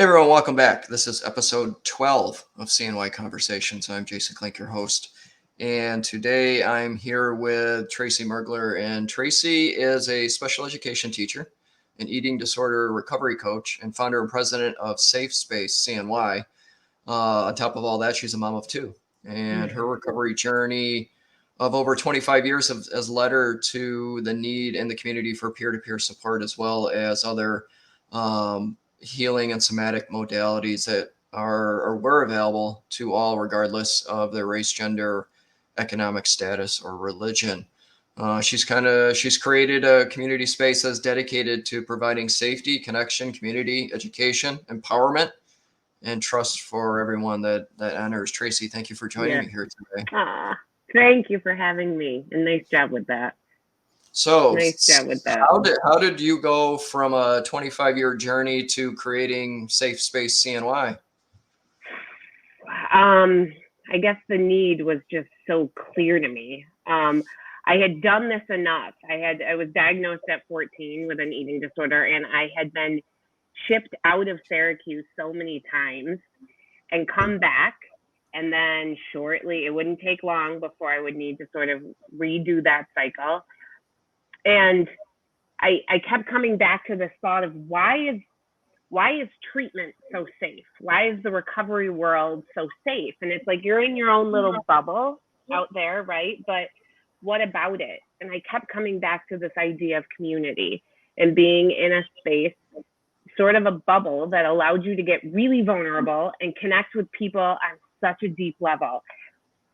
Hey everyone, welcome back. This is episode 12 of CNY Conversations. I'm Jason Klink, your host. And today I'm here with Tracy Mergler. And Tracy is a special education teacher, an eating disorder recovery coach, and founder and president of Safe Space CNY. On top of all that, she's a mom of two. And her recovery journey of over 25 years has led her to the need in the community for peer-to-peer support, as well as other healing and somatic modalities that were available to all, regardless of their race, gender, economic status, or religion. She's created a community space that's dedicated to providing safety, connection, community, education, empowerment, and trust for everyone that enters. Tracy, thank you for joining me here today. Thank you for having me, and nice job with that. So, how did you go from a 25-year journey to creating Safe Space CNY? I guess the need was just so clear to me. I had done this enough. I was diagnosed at 14 with an eating disorder, and I had been shipped out of Syracuse so many times and come back. And then shortly, it wouldn't take long before I would need to sort of redo that cycle. And I kept coming back to this thought of why is treatment so safe? Why is the recovery world so safe? And it's like you're in your own little bubble out there, right? But what about it? And I kept coming back to this idea of community and being in a space, sort of a bubble that allowed you to get really vulnerable and connect with people on such a deep level.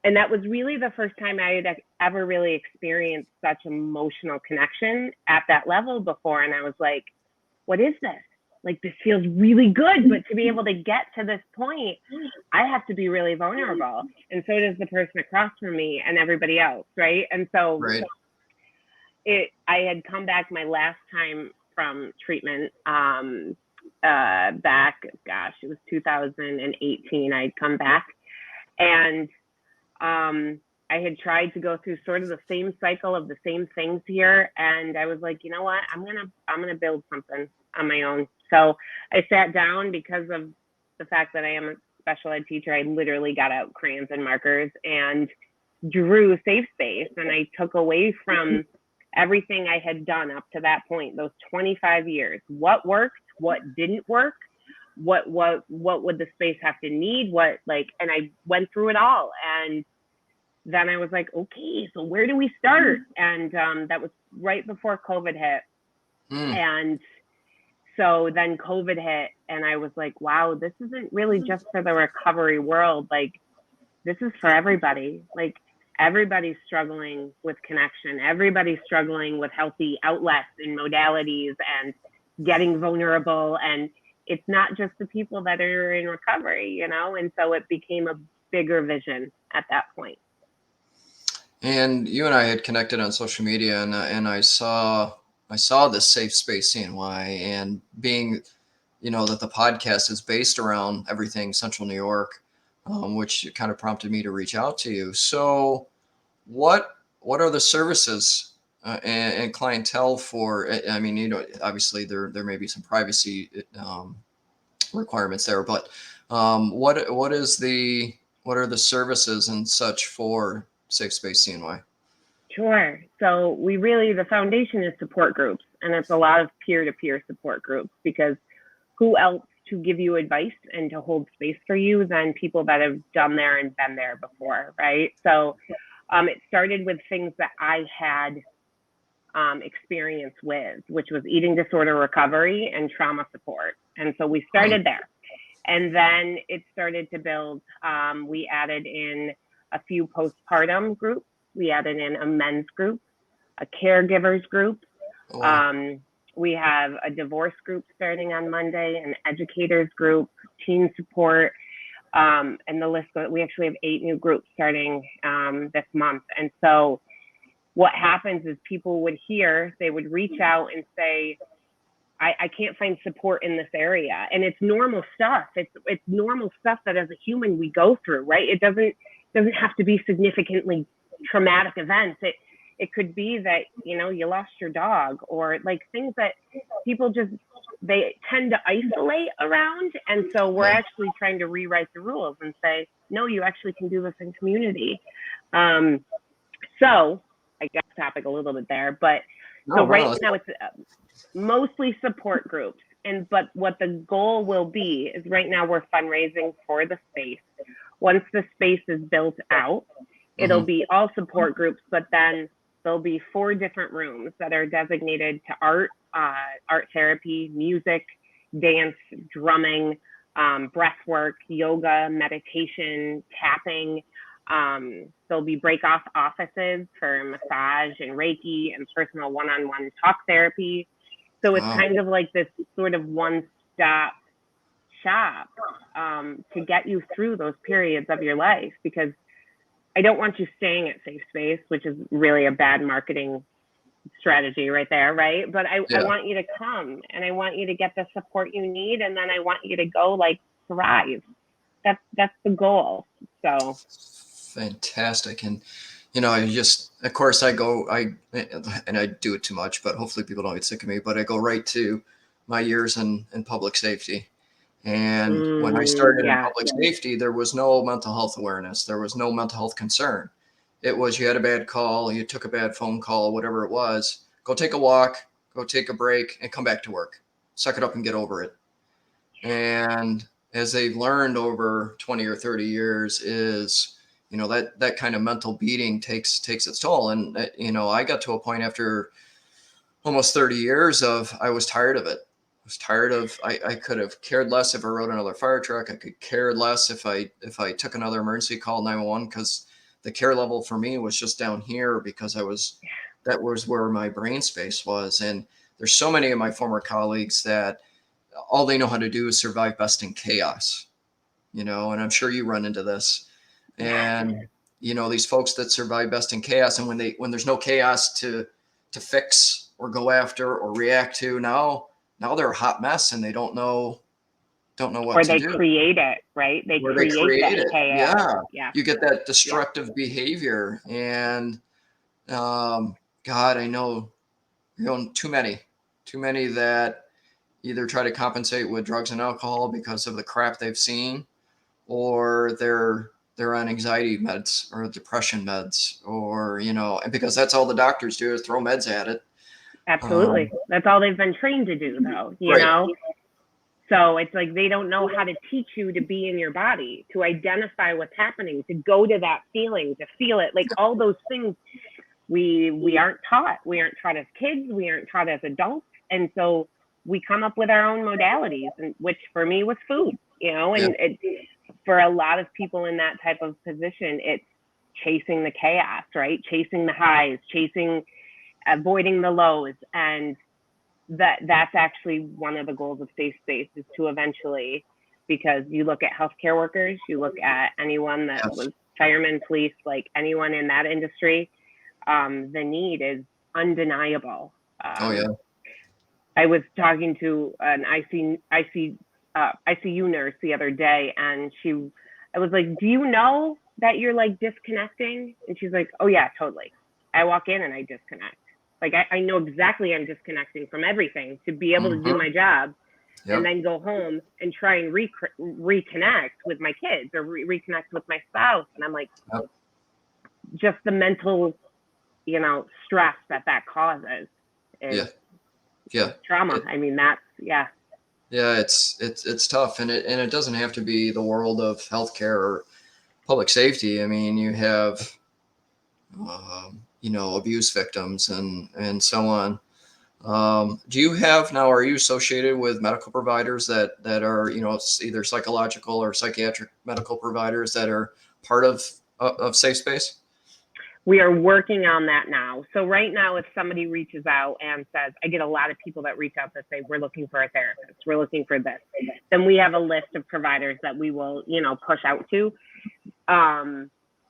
And that was really the first time I had ever really experienced such emotional connection at that level before. And I was like, what is this? Like, this feels really good, but to be able to get to this point, I have to be really vulnerable. And so does the person across from me and everybody else, right? And so I had come back my last time from treatment back, it was 2018, I'd come back. And I had tried to go through sort of the same cycle of the same things here. And I was like, you know what, I'm going to build something on my own. So I sat down because of the fact that I am a special ed teacher. I literally got out crayons and markers and drew Safe Space. And I took away from everything I had done up to that point, those 25 years, what worked, what didn't work, what would the space have to need, and I went through it all. And then I was like, okay, so where do we start? And that was right before COVID hit. And so then COVID hit, and I was like, wow, this isn't really just for the recovery world. Like, this is for everybody. Like, everybody's struggling with connection. Everybody's struggling with healthy outlets and modalities and getting vulnerable. And it's not just the people that are in recovery, you know? And so it became a bigger vision at that point. And you and I had connected on social media, and I saw this Safe Space CNY, and being, that the podcast is based around everything Central New York, which kind of prompted me to reach out to you. So what are the services and clientele for? I mean, obviously there may be some privacy requirements there, but what are the services and such for Safe Space CNY? Sure. So the foundation is support groups, and it's a lot of peer-to-peer support groups, because who else to give you advice and to hold space for you than people that have done there and been there before, right? So it started with things that I had experience with, which was eating disorder recovery and trauma support. And so we started there. And then it started to build. We added in a few postpartum groups. We added in a men's group, a caregivers group. We have a divorce group starting on Monday, an educators group, teen support, and the list goes. We actually have 8 new groups starting this month. And so what happens is people would they would reach out and say, I can't find support in this area. And it's normal stuff. It's normal stuff that as a human we go through, right? It doesn't have to be significantly traumatic events. It could be that, you lost your dog, or like things that people just, they tend to isolate around. And so we're actually trying to rewrite the rules and say, no, you actually can do this in community. So I got the topic a little bit there, but so right now it's mostly support groups. But what the goal will be is, right now we're fundraising for the space. Once the space is built out, it'll be all support groups, but then there'll be 4 different rooms that are designated to art therapy, music, dance, drumming, breath work, yoga, meditation, tapping. There'll be break-off offices for massage and Reiki and personal one-on-one talk therapy. So it's kind of like this sort of one-stop shop to get you through those periods of your life, because I don't want you staying at Safe Space, which is really a bad marketing strategy right there, right? But I want you to come, and I want you to get the support you need, and then I want you to go like thrive. That's the goal. So fantastic. And I just, of course, and I do it too much, but hopefully people don't get sick of me, but I go right to my years in public safety. And when I started in public safety, there was no mental health awareness. There was no mental health concern. It was, you had a bad call, you took a bad phone call, whatever it was, go take a walk, go take a break, and come back to work. Suck it up and get over it. And as they've learned over 20 or 30 years is, that kind of mental beating takes its toll. And, I got to a point after almost 30 years I was tired of it. I was tired of, I could have cared less if I rode another fire truck. I could care less if I took another emergency call 911, because the care level for me was just down here, because that was where my brain space was. And there's so many of my former colleagues that all they know how to do is survive best in chaos, and I'm sure you run into this. And, these folks that survive best in chaos, and when there's no chaos to fix or go after or react to, now they're a hot mess, and they don't know what to do. Or they create it, right? They create that chaos. Yeah. You get that destructive behavior. And, God, I know, too many that either try to compensate with drugs and alcohol because of the crap they've seen, or they're on anxiety meds or depression meds, or, and because that's all the doctors do is throw meds at it. Absolutely. That's all they've been trained to do, though, you know? So it's like they don't know how to teach you to be in your body, to identify what's happening, to go to that feeling, to feel it. Like all those things we aren't taught. We aren't taught as kids. We aren't taught as adults. And so we come up with our own modalities, which for me was food, and for a lot of people in that type of position, it's chasing the chaos, right? Chasing the highs, avoiding the lows. And that's actually one of the goals of Safe Space, is to eventually, because you look at healthcare workers, you look at anyone that was firemen, police, like anyone in that industry, the need is undeniable. I was talking to an ICU nurse the other day, and I was like, do you know that you're like disconnecting? And she's like, oh yeah, totally. I walk in and I disconnect. Like I know exactly I'm disconnecting from everything to be able to do my job, and then go home and try and reconnect with my kids, or reconnect with my spouse. And I'm like, just the mental, stress that causes is trauma. I mean, that's it's tough, and it doesn't have to be the world of healthcare or public safety. I mean, you have abuse victims and so on. Are you associated with medical providers that are, either psychological or psychiatric medical providers that are part of Safe Space? We are working on that now. So right now, if somebody reaches out and says, I get a lot of people that reach out that say, we're looking for a therapist, we're looking for this, then we have a list of providers that we will, push out to.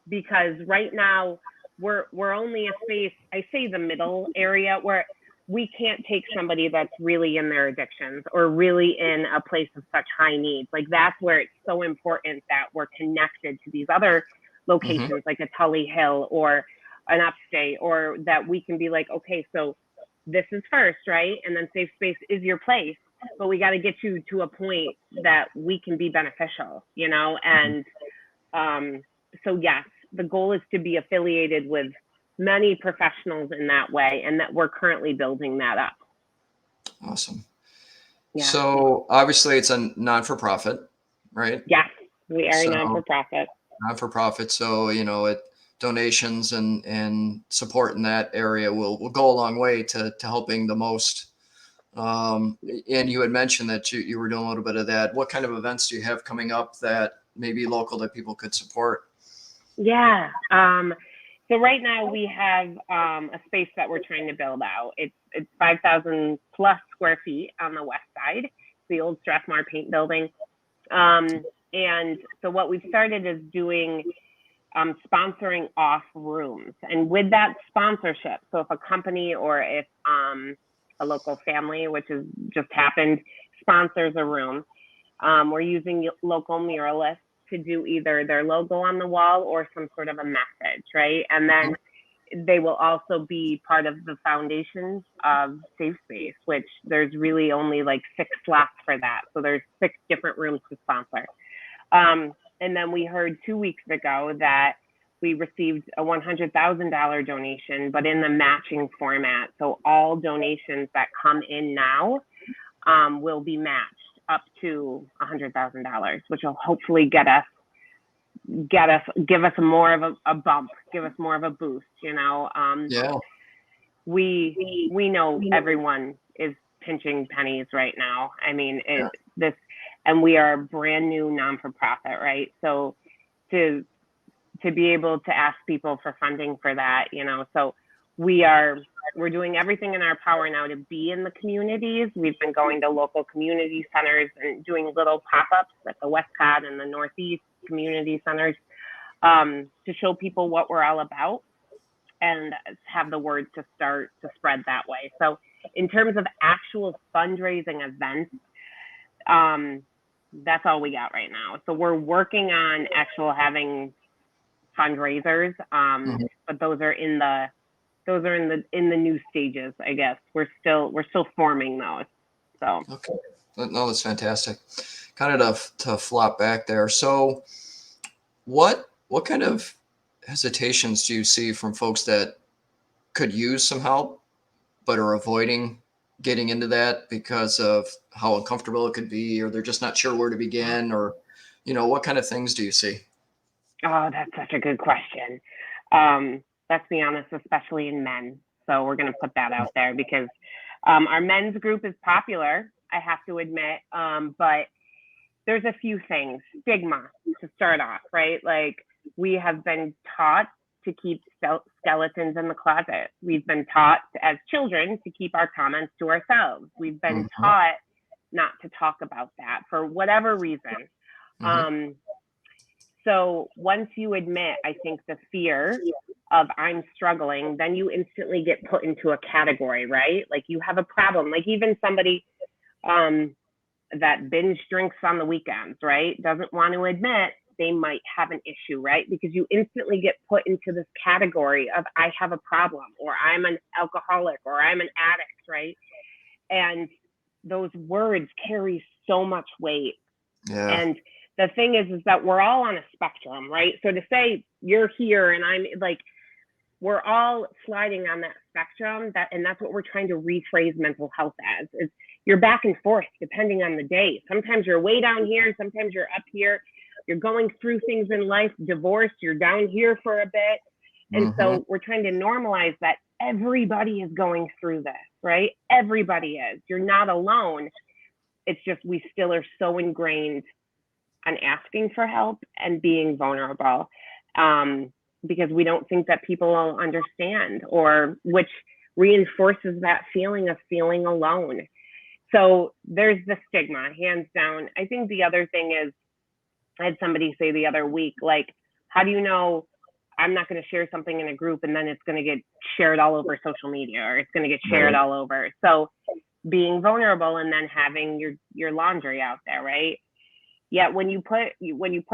Because right now we're only a space, I say the middle area, where we can't take somebody that's really in their addictions or really in a place of such high needs. Like that's where it's so important that we're connected to these other locations, like a Tully Hill or an upstate, or that we can be like, okay, so this is first, right? And then safe space is your place, but we got to get you to a point that we can be beneficial, you know? And so yes, the goal is to be affiliated with many professionals in that way, and that we're currently building that up. Awesome. Yeah. So obviously it's a non-for-profit, right? Yes, we are So non-for-profit. Not-for-profit. So, donations and support in that area will go a long way to helping the most. And you had mentioned that you were doing a little bit of that. What kind of events do you have coming up that may be local that people could support? Yeah. So right now we have a space that we're trying to build out. It's 5,000 plus square feet on the west side. It's the old Strathmore Paint Building. And so what we've started is doing sponsoring off rooms. And with that sponsorship, so if a company or if a local family, which has just happened, sponsors a room, we're using local muralists to do either their logo on the wall or some sort of a message, right? And then they will also be part of the foundation of Safe Space, which there's really only like 6 slots for that. So there's 6 different rooms to sponsor. And then we heard 2 weeks ago that we received a $100,000 donation, but in the matching format. So all donations that come in now will be matched up to $100,000, which will hopefully give us more of a bump, give us more of a boost, Yeah. We know everyone is pinching pennies right now. I mean, and we are a brand new non-for-profit, right? So to be able to ask people for funding for that, so we're doing everything in our power now to be in the communities. We've been going to local community centers and doing little pop-ups at the Westcott and the Northeast community centers to show people what we're all about and have the word to start to spread that way. So in terms of actual fundraising events, that's all we got right now. So we're working on having fundraisers, but those are in the new stages, I guess. We're still forming those. So okay, no, that's fantastic. Kind of to flop back there. So what kind of hesitations do you see from folks that could use some help but are avoiding getting into that because of how uncomfortable it could be, or they're just not sure where to begin, or what kind of things do you see? Oh, that's such a good question. Let's be honest, especially in men. So we're going to put that out there because our men's group is popular, I have to admit, but there's a few things. Stigma to start off, right? Like we have been taught to keep skeletons in the closet. We've been taught as children to keep our comments to ourselves. We've been taught not to talk about that for whatever reason. So once you admit, I think the fear of I'm struggling, then you instantly get put into a category, right? Like you have a problem. Like even somebody that binge drinks on the weekends, right? Doesn't want to admit they might have an issue, right? Because you instantly get put into this category of I have a problem, or I'm an alcoholic, or I'm an addict, right? And those words carry so much weight. Yeah. And the thing is that we're all on a spectrum, right? So to say you're here and I'm like, we're all sliding on that spectrum, and that's what we're trying to rephrase mental health as. Is you're back and forth depending on the day. Sometimes you're way down here, sometimes you're up here. You're going through things in life, divorced, you're down here for a bit. And so we're trying to normalize that everybody is going through this, right? Everybody is. You're not alone. It's just we still are so ingrained on asking for help and being vulnerable because we don't think that people will understand, or which reinforces that feeling of feeling alone. So there's the stigma, hands down. I think the other thing is, I had somebody say the other week, like, how do you know I'm not going to share something in a group and then it's going to get shared all over social media, or it's going to get shared all over? So being vulnerable and then having your laundry out there, right? Yet when you put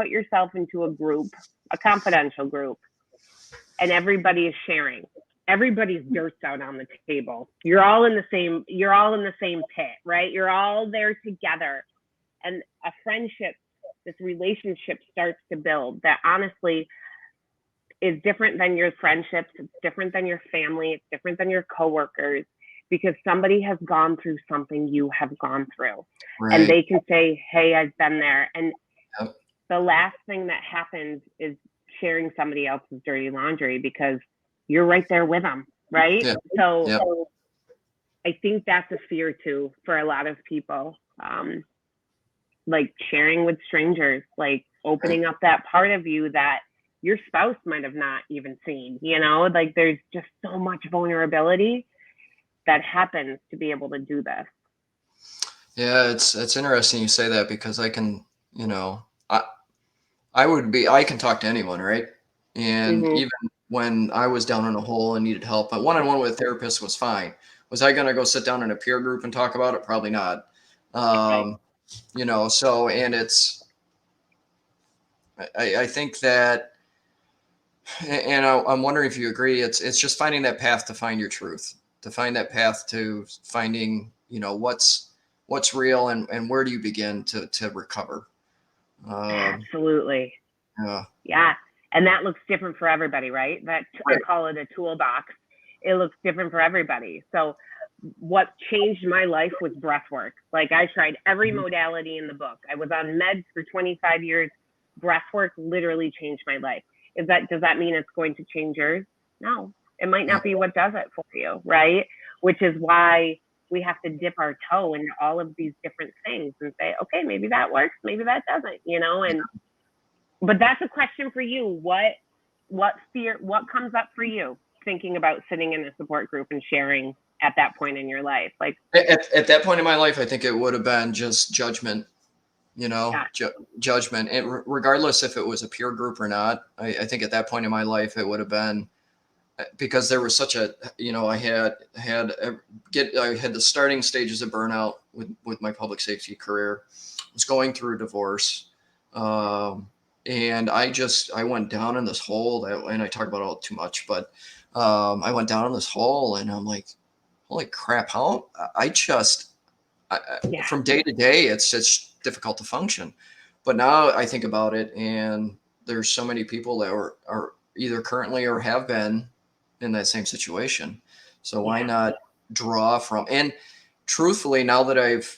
yourself into a group, a confidential group, and everybody is sharing. Everybody's dirt's out on the table. You're all in the same pit, right? You're all there together. And a friendship, this relationship starts to build that honestly is different than your friendships. It's different than your family. It's different than your coworkers, because somebody has gone through something you have gone through. Right. And they can say, hey, I've been there. And Yep. the last thing that happens is sharing somebody else's dirty laundry, because you're right there with them, right? Yep. So Yep. I think that's a fear too for a lot of people. Like sharing with strangers, like opening up that part of you that your spouse might have not even seen, like there's just so much vulnerability that happens to be able to do this. Yeah, it's interesting you say that, because I can, I can talk to anyone, right? And Mm-hmm. even when I was down in a hole and needed help, but one-on-one with a therapist was fine. Was I going to go sit down in a peer group and talk about it? Probably not. Right. So, and I think that, and I'm wondering if you agree, it's just finding that path to find your truth, to find that path to finding, what's real, and where do you begin to recover? Absolutely. Yeah. Yeah. And that looks different for everybody, right? I Right. call it a toolbox. It looks different for everybody. So what changed my life was breath work. Like I tried every modality in the book. I was on meds for 25 years. Breath work literally changed my life. Does that mean it's going to change yours? No, it might not be what does it for you, right? Which is why we have to dip our toe into all of these different things and say, okay, maybe that works, maybe that doesn't, and but that's a question for you. What comes up for you thinking about sitting in a support group and sharing at that point in your life? Like At that point in my life, I think it would have been just judgment, yeah, judgment. And regardless if it was a peer group or not, I think at that point in my life, it would have been, because there was such a, I had the starting stages of burnout with my public safety career. I was going through a divorce. And I went down in this hole and I talk about it all too much, but I went down in this hole and I'm like, holy crap, how yeah, from day to day, it's just difficult to function. But now I think about it, and there's so many people that are either currently or have been in that same situation. So why not draw from, and truthfully, now that I've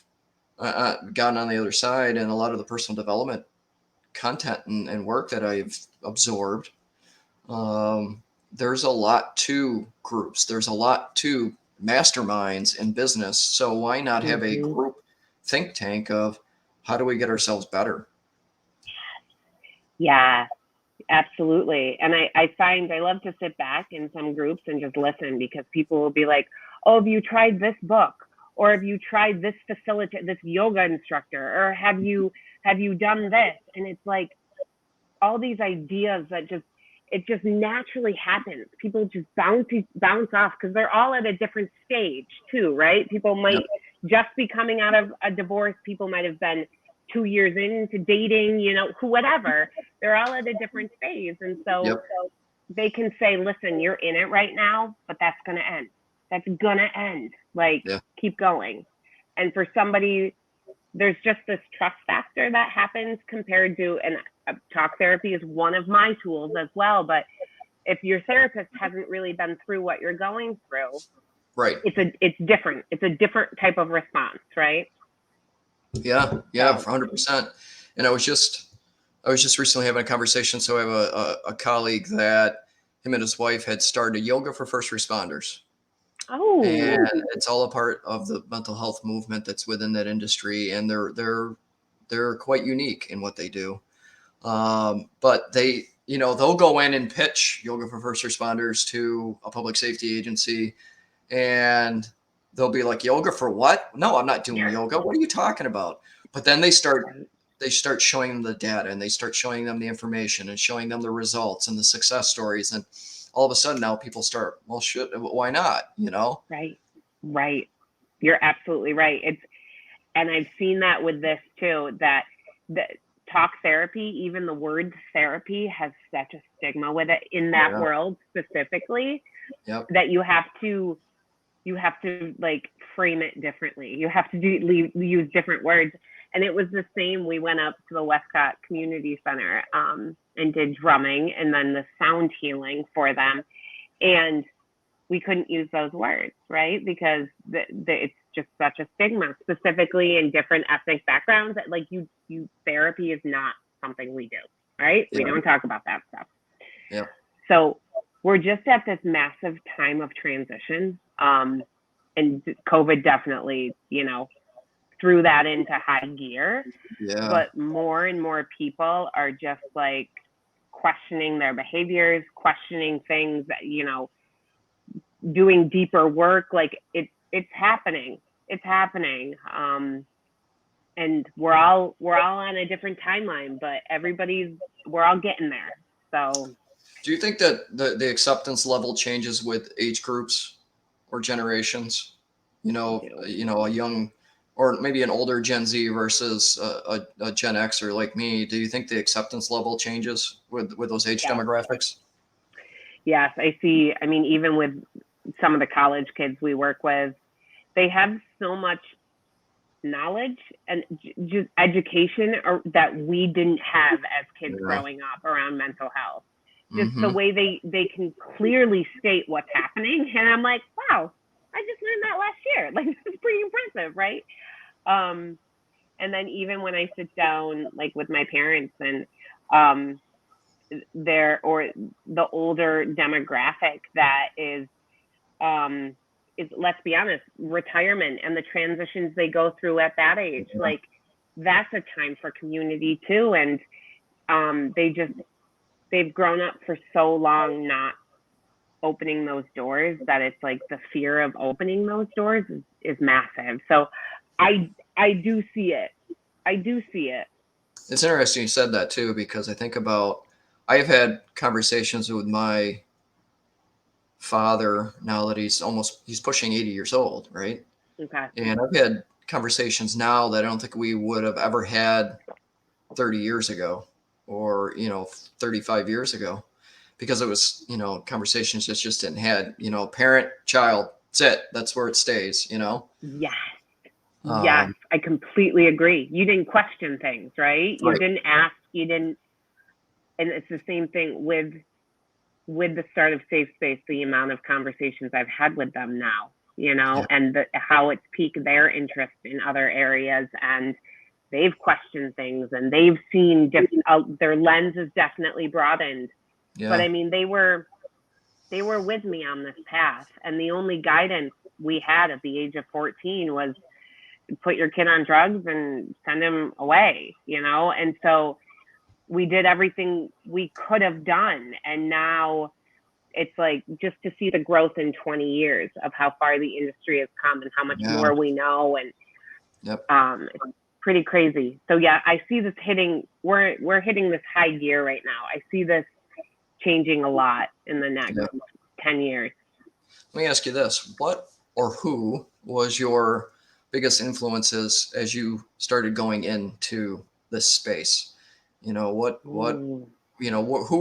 gotten on the other side, and a lot of the personal development content and work that I've absorbed, there's a lot to groups. There's a lot to masterminds in business. So why not have a group think tank of how do we get ourselves better? Yeah, absolutely. And I find I love to sit back in some groups and just listen, because people will be like, oh, have you tried this book? Or have you tried this this yoga instructor? Or have you done this? And it's like all these ideas that it just naturally happens. People just bounce off, because they're all at a different stage too, right? People might just be coming out of a divorce. People might have been 2 years into dating, whatever. They're all at a different phase. And so they can say, listen, you're in it right now, but that's going to end. That's going to end. Like, keep going. And for somebody, there's just this trust factor that happens compared to, and talk therapy is one of my tools as well. But if your therapist hasn't really been through what you're going through, right, it's different. It's a different type of response, right? Yeah, 100%. And I was just recently having a conversation. So I have a colleague that him and his wife had started yoga for first responders. Oh, and it's all a part of the mental health movement that's within that industry, and they're quite unique in what they do. But they, they'll go in and pitch yoga for first responders to a public safety agency, and they'll be like, yoga for what? No, I'm not doing yoga. What are you talking about? But then they start showing them the data, and they start showing them the information and showing them the results and the success stories. And all of a sudden now people start, well, shit, why not? Right. You're absolutely right. And I've seen that with this too, that talk therapy, even the word therapy has such a stigma with it in that world specifically, that you have to like frame it differently. You have to use different words. And it was the same. We went up to the Westcott Community Center and did drumming and then the sound healing for them. And we couldn't use those words, right? Because it's just such a stigma, specifically in different ethnic backgrounds. That like you therapy is not something we do, right? We don't talk about that stuff. Yeah. So we're just at this massive time of transition. And COVID definitely, threw that into high gear. Yeah. But more and more people are just like questioning their behaviors, questioning things that, doing deeper work. Like it's happening. It's happening. And we're all on a different timeline, but we're all getting there. So do you think that the acceptance level changes with age groups or generations? A young or maybe an older Gen Z versus a Gen Xer like me. Do you think the acceptance level changes with those age demographics? Yes, I see. I mean, even with some of the college kids we work with, they have so much knowledge and just education that we didn't have as kids growing up around mental health. Just the way they can clearly state what's happening. And I'm like, wow, I just learned that last year. Like, this is pretty impressive, right? And then even when I sit down, like with my parents and the older demographic that is, let's be honest, retirement and the transitions they go through at that age, like that's a time for community too. And they've grown up for so long not opening those doors that it's like the fear of opening those doors is massive. So I do see it. I do see it. It's interesting you said that too, because I've had conversations with my father now that he's pushing 80 years old, right? Okay. And I've had conversations now that I don't think we would have ever had 30 years ago or 35 years ago, because it was conversations that just didn't had parent child, that's where it stays. Yes. Yes, I completely agree. You didn't question things, right? You didn't ask, and it's the same thing with the start of Safe Space, the amount of conversations I've had with them now, and how it's piqued their interest in other areas, and they've questioned things and they've seen their lens is definitely broadened. Yeah. But I mean, they were with me on this path, and the only guidance we had at the age of 14 was put your kid on drugs and send him away, and so we did everything we could have done. And now it's like, just to see the growth in 20 years of how far the industry has come and how much more we know. And it's pretty crazy. So yeah, I see this we're hitting this high gear right now. I see this changing a lot in the next 10 years. Let me ask you this. What or who was your biggest influences as you started going into this space? Who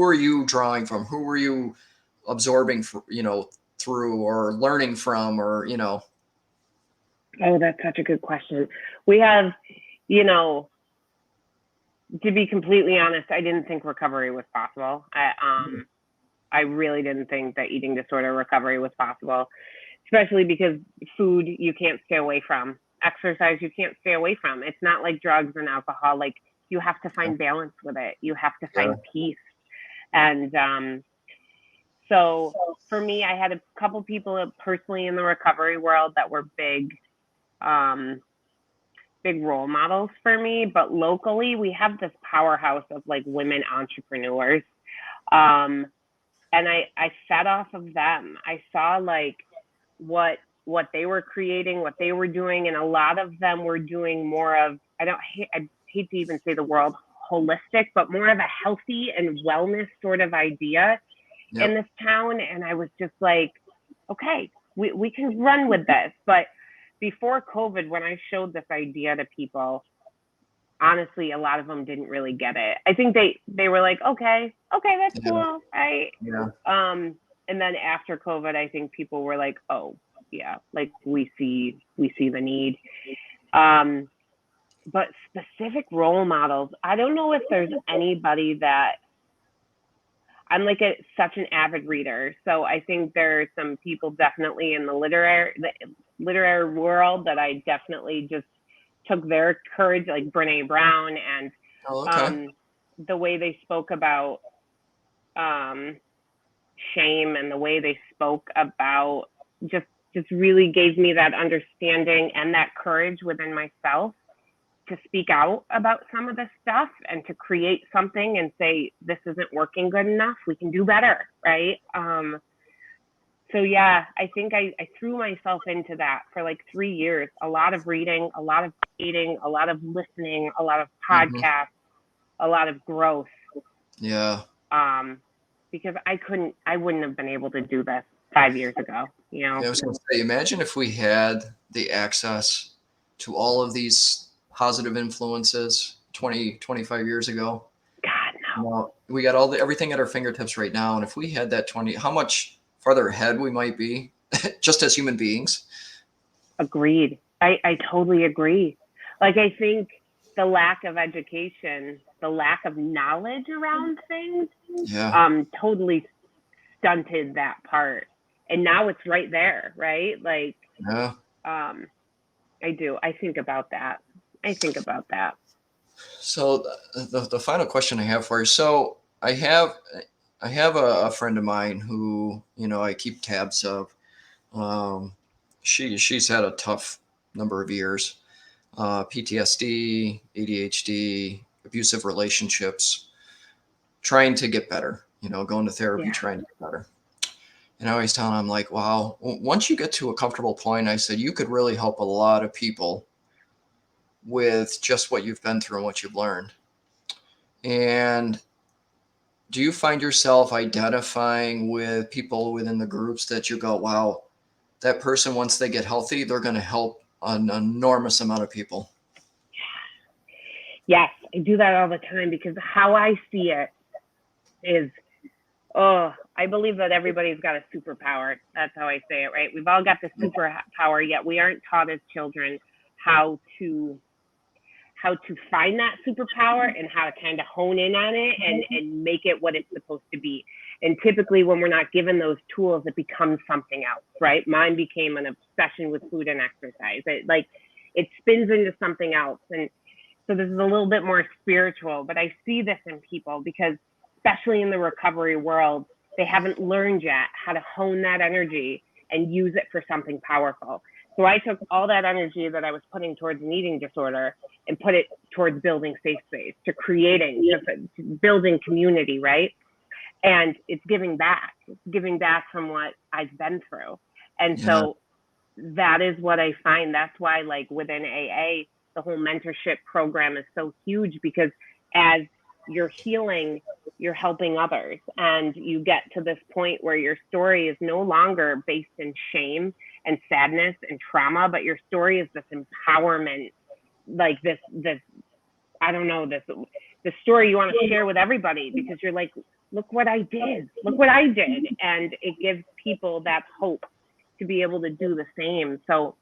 are you drawing from? Who were you absorbing, through or learning from, or? Oh, that's such a good question. We have, to be completely honest, I didn't think recovery was possible. I really didn't think that eating disorder recovery was possible, especially because food you can't stay away from, exercise you can't stay away from. It's not like drugs and alcohol. Like, you have to find balance with it. You have to find peace. And so for me, I had a couple people personally in the recovery world that were big role models for me. But locally, we have this powerhouse of like women entrepreneurs. And I fed off of them. I saw like what they were creating, what they were doing. And a lot of them were doing more of, I hate to even say the word holistic, but more of a healthy and wellness sort of idea in this town. And I was just like, okay, we can run with this. But before COVID, when I showed this idea to people, honestly, a lot of them didn't really get it. I think they were like, okay, that's Yeah. cool. Yeah. And then after COVID, I think people were like, oh yeah, like we see the need. Um, but specific role models, I don't know if there's anybody that I'm like such an avid reader, so I think there's some people definitely in the literary world that I definitely just took their courage, like Brene Brown, and Oh, okay. um, the way they spoke about um, shame and the way they spoke about just just really gave me that understanding and that courage within myself to speak out about some of this stuff and to create something and say this isn't working good enough, we can do better, right? So yeah, I think I threw myself into that for like 3 years. A lot of reading, a lot of reading, a lot of listening, a lot of Hmm. podcasts, a lot of growth. Yeah. Um, because I wouldn't have been able to do this 5 years ago, you know? Yeah, I was going to say, imagine if we had the access to all of these positive influences 20, 25 years ago. God, no. We got everything at our fingertips right now. And if we had that 20, how much farther ahead we might be just as human beings. Agreed. I totally agree. Like, I think the lack of education, the lack of knowledge around things, Yeah. totally stunted that part. And now it's right there, right? Like, Yeah. um, I do. I think about that. I think about that. So the final question I have for you. So I have a friend of mine who, I keep tabs of. Um, she's had a tough number of years. PTSD, ADHD, abusive relationships, trying to get better, going to therapy, Yeah. trying to get better. And I always tell them, I'm like, wow, once you get to a comfortable point, I said, you could really help a lot of people with just what you've been through and what you've learned. And do you find yourself identifying with people within the groups that you go, wow, that person, once they get healthy, they're going to help an enormous amount of people? Yes, I do that all the time because how I see it is, oh, I believe that everybody's got a superpower. That's how I say it, right? We've all got the superpower, yet we aren't taught as children how to find that superpower and how to kind of hone in on it and make it what it's supposed to be. And typically when we're not given those tools, it becomes something else, right? Mine became an obsession with food and exercise. It spins into something else. And so this is a little bit more spiritual, but I see this in people because especially in the recovery world, they haven't learned yet how to hone that energy and use it for something powerful. So I took all that energy that I was putting towards an eating disorder and put it towards building safe space, to building community, right? And it's giving back from what I've been through. And Yeah. so that is what I find. That's why, like within AA, the whole mentorship program is so huge because as you're healing, you're helping others. And you get to this point where your story is no longer based in shame and sadness and trauma, but your story is this empowerment, like this I don't know, the story you want to share with everybody because you're like, look what I did. Look what I did. And it gives people that hope to be able to do the same. So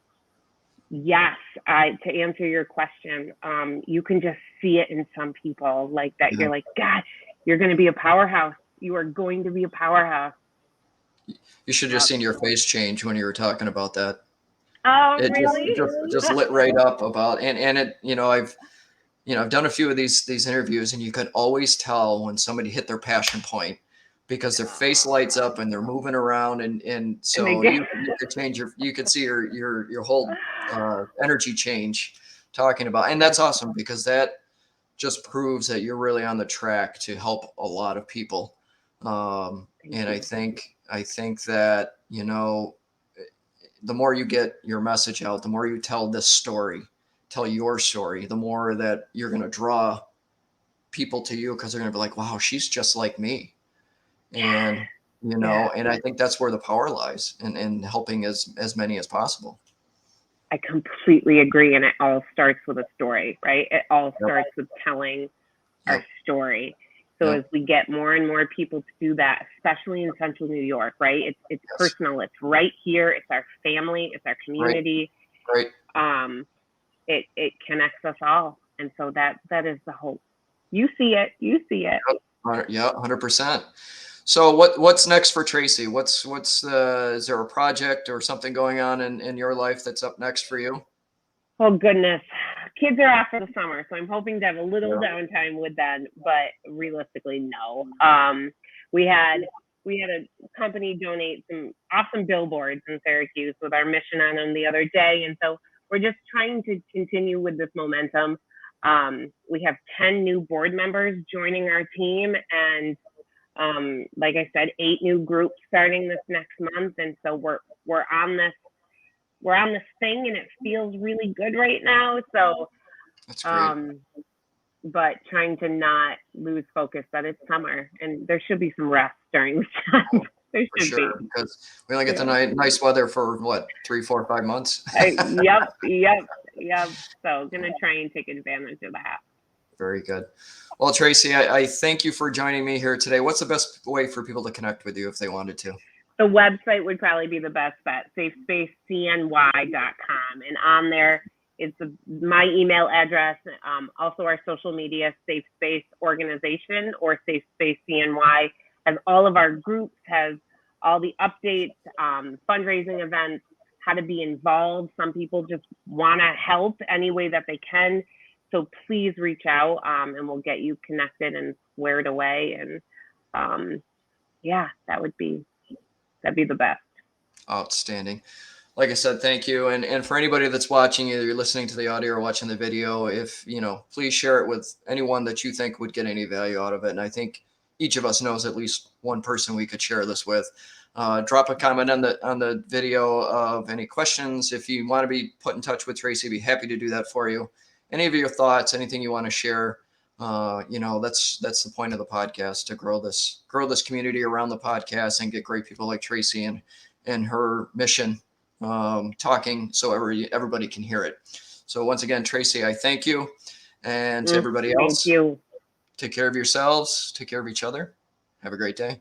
yes, to answer your question, you can just see it in some people like that. Yeah. You're like, God, you're going to be a powerhouse. You are going to be a powerhouse. You should just Yep. seen your face change when you were talking about that. Oh, It just really? just lit right up about, and it, I've done a few of these interviews, and you could always tell when somebody hit their passion point because their face lights up and they're moving around, and And they so get, you could change you could see your whole energy change talking about, and that's awesome because that just proves that you're really on the track to help a lot of people. thank And I you. think that the more you get your message out, the more you tell your story, the more that you're going to draw people to you because they're going to be like, wow, she's just like me. And, Yeah. and I think that's where the power lies in helping as many as possible. I completely agree. And it all starts with a story, right? It all Yep. starts with telling our Yep. story. So Yep. as we get more and more people to do that, especially in Central New York, right? It's Yes. personal. It's right here. It's our family. It's our community. Right. It connects us all, and so that is the hope. You see it. You see it. Yep. Yeah, 100%. So what's next for Tracy? Is there a project or something going on in your life that's up next for you? Oh goodness, kids are off for the summer, so I'm hoping to have a little Yeah. downtime with them. But realistically, no. We had a company donate some awesome billboards in Syracuse with our mission on them the other day, and so we're just trying to continue with this momentum. We have 10 new board members joining our team, and like I said, 8 new groups starting this next month, and so we're on this thing, and it feels really good right now. So, That's great. but trying to not lose focus that it's summer and there should be some rest during this time. There For should sure, be. because we only get the Yeah. nice weather for what, 3, 4, 5 months. Yep. So gonna try and take advantage of that. Very good. Well, Tracy, I thank you for joining me here today. What's the best way for people to connect with you if they wanted to? The website would probably be the best bet, safespacecny.com. And on there, it's my email address, also our social media, Safe Space Organization or Safe Space CNY, has all of our groups, has all the updates, fundraising events, how to be involved. Some people just want to help any way that they can. So please reach out, and we'll get you connected and squared away. And yeah, that'd be the best. Outstanding. Like I said, thank you. And for anybody that's watching, either you're listening to the audio or watching the video, if please share it with anyone that you think would get any value out of it. And I think each of us knows at least one person we could share this with. Drop a comment on the video of any questions. If you want to be put in touch with Tracy, I'd be happy to do that for you. Any of your thoughts, anything you want to share, that's the point of the podcast, to grow this community around the podcast and get great people like Tracy and her mission talking so everybody can hear it. So once again, Tracy, I thank you. And to everybody else, thank you. take care of yourselves, take care of each other. Have a great day.